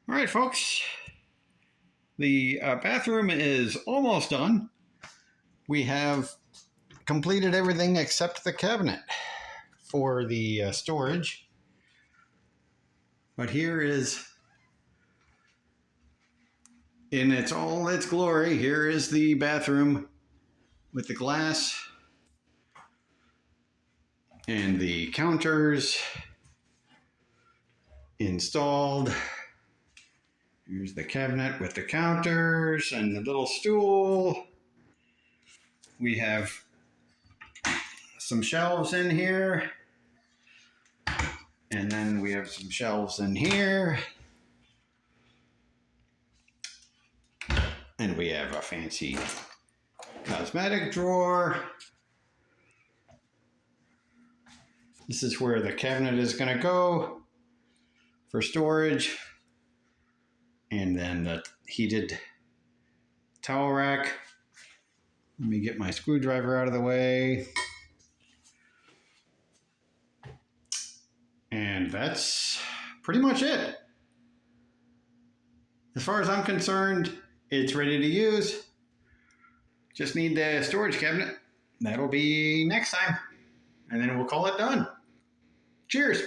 All right, folks. The bathroom is almost done. We have completed everything except the cabinet for the storage. But here is, in all its glory, here is the bathroom with the glass and the counters installed. Here's the cabinet with the counters and the little stool. We have some shelves in here. And then we have some shelves in here. And we have a fancy cosmetic drawer. This is where the cabinet is going to go for storage. And then the heated towel rack. Let me get my screwdriver out of the way. And that's pretty much it. As far as I'm concerned, it's ready to use. Just need the storage cabinet. That'll be next time. And then we'll call it done. Cheers.